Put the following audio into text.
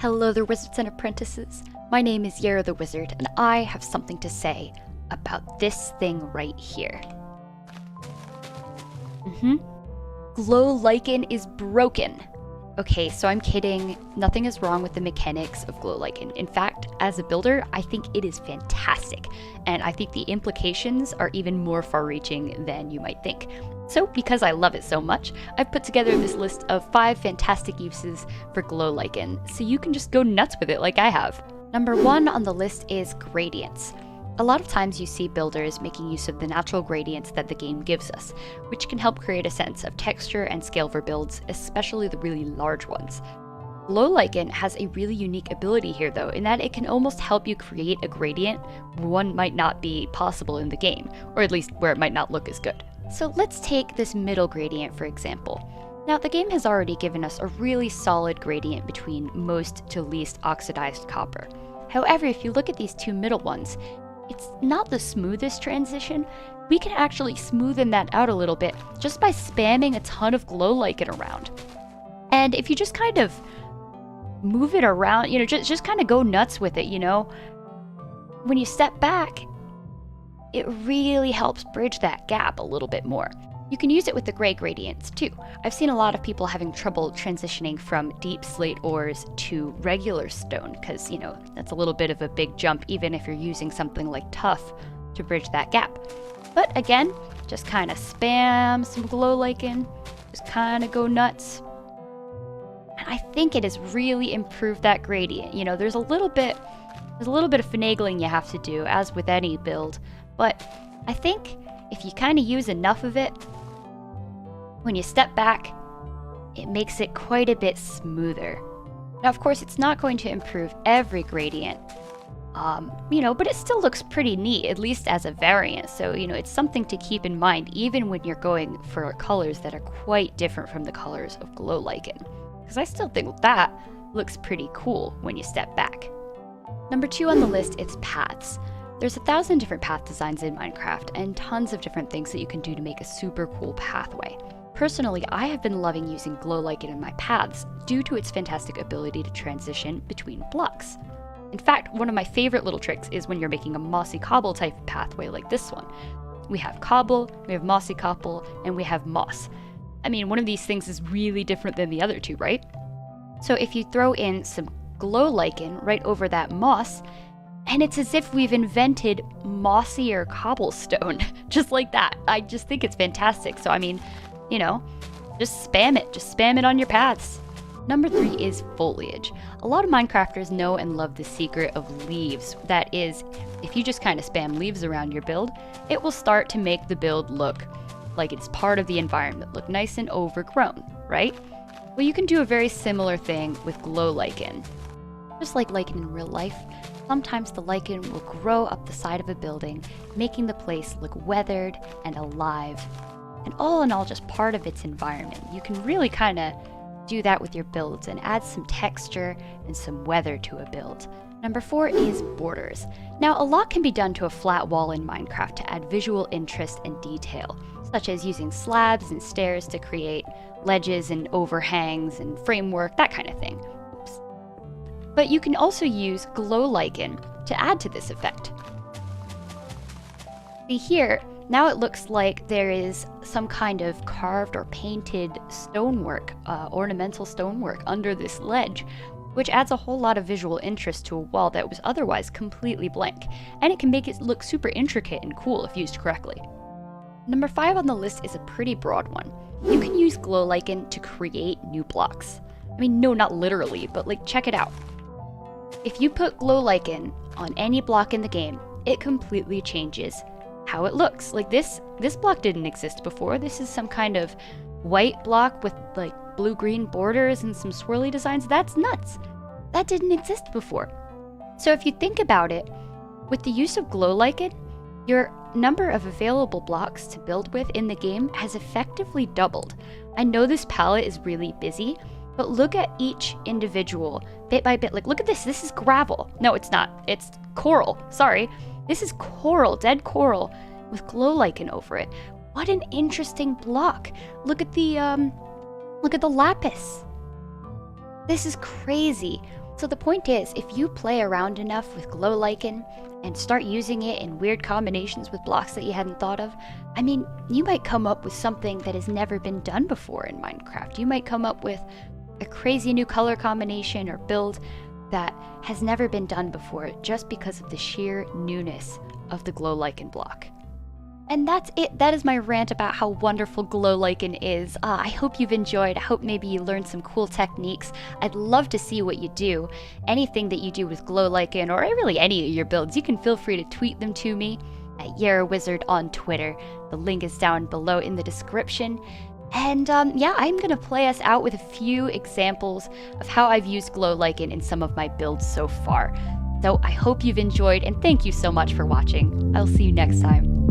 Hello there, wizards and apprentices. My name is Yera the Wizard, and I have something to say about this thing right here. Glow Lichen is broken. Okay, so I'm kidding. Nothing is wrong with the mechanics of Glow Lichen. In fact, as a builder, I think it is fantastic, and I think the implications are even more far-reaching than you might think. So, because I love it so much, I've put together this list of 5 fantastic uses for Glow Lichen, so you can just go nuts with it like I have. Number 1 on the list is gradients. A lot of times you see builders making use of the natural gradients that the game gives us, which can help create a sense of texture and scale for builds, especially the really large ones. Glow Lichen has a really unique ability here though, in that it can almost help you create a gradient where one might not be possible in the game, or at least where it might not look as good. So let's take this middle gradient for example. Now the game has already given us a really solid gradient between most to least oxidized copper. However, if you look at these two middle ones, it's not the smoothest transition. We can actually smoothen that out a little bit just by spamming a ton of Glow Lichen around. And if you just kind of move it around, just kind of go nuts with it, when you step back, it really helps bridge that gap a little bit more. You can use it with the gray gradients too. I've seen a lot of people having trouble transitioning from deep slate ores to regular stone because, that's a little bit of a big jump even if you're using something like tough to bridge that gap. But again, just kind of spam some Glow Lichen, just kind of go nuts. And I think it has really improved that gradient. There's a little bit of finagling you have to do, as with any build, but I think if you kind of use enough of it, when you step back, it makes it quite a bit smoother. Now, of course, it's not going to improve every gradient, but it still looks pretty neat, at least as a variant. So, it's something to keep in mind, even when you're going for colors that are quite different from the colors of Glow Lichen. Because I still think that looks pretty cool when you step back. Number 2 on the list is paths. There's 1,000 different path designs in Minecraft and tons of different things that you can do to make a super cool pathway. Personally, I have been loving using Glow Lichen in my paths due to its fantastic ability to transition between blocks. In fact, one of my favorite little tricks is when you're making a mossy cobble type pathway like this one. We have cobble, we have mossy cobble, and we have moss. I mean, one of these things is really different than the other two, right? So if you throw in some Glow Lichen right over that moss, and it's as if we've invented mossier cobblestone, just like that. I just think it's fantastic. So, just spam it. Just spam it on your paths. Number 3 is foliage. A lot of Minecrafters know and love the secret of leaves. That is, if you just kind of spam leaves around your build, it will start to make the build look like it's part of the environment, look nice and overgrown, right? Well, you can do a very similar thing with Glow Lichen. Just like lichen in real life, sometimes the lichen will grow up the side of a building, making the place look weathered and alive, and all in all just part of its environment. You can really kind of do that with your builds and add some texture and some weather to a build. Number 4 is borders. Now, a lot can be done to a flat wall in Minecraft to add visual interest and detail, such as using slabs and stairs to create ledges and overhangs and framework, that kind of thing. But you can also use Glow Lichen to add to this effect. See here, now it looks like there is some kind of carved or painted stonework, ornamental stonework under this ledge, which adds a whole lot of visual interest to a wall that was otherwise completely blank, and it can make it look super intricate and cool if used correctly. Number 5 on the list is a pretty broad one. You can use Glow Lichen to create new blocks. I mean, no, not literally, but check it out. If you put Glow Lichen on any block in the game, it completely changes how it looks. This block didn't exist before. This is some kind of white block with blue-green borders and some swirly designs. That's nuts. That didn't exist before. So if you think about it, with the use of Glow Lichen, your number of available blocks to build with in the game has effectively doubled. I know this palette is really busy, but look at each individual bit by bit. Look at this. This is gravel. No, it's not. It's coral. Sorry. This is coral, dead coral, with Glow Lichen over it. What an interesting block. Look at the lapis. This is crazy. So the point is, if you play around enough with glow lichen and start using it in weird combinations with blocks that you hadn't thought of, I mean, you might come up with something that has never been done before in Minecraft. You might come up with a crazy new color combination or build that has never been done before just because of the sheer newness of the glow lichen block. And that's it. That is my rant about how wonderful glow lichen is. I hope you've enjoyed. I hope maybe you learned some cool techniques. I'd love to see what you do. Anything that you do with glow lichen, or really any of your builds, you can feel free to tweet them to me at JERAWIZARD on Twitter. The link is down below in the description. And yeah, I'm gonna play us out with a few examples of how I've used glow lichen in some of my builds so far. So I hope you've enjoyed, and thank you so much for watching. I'll see you next time.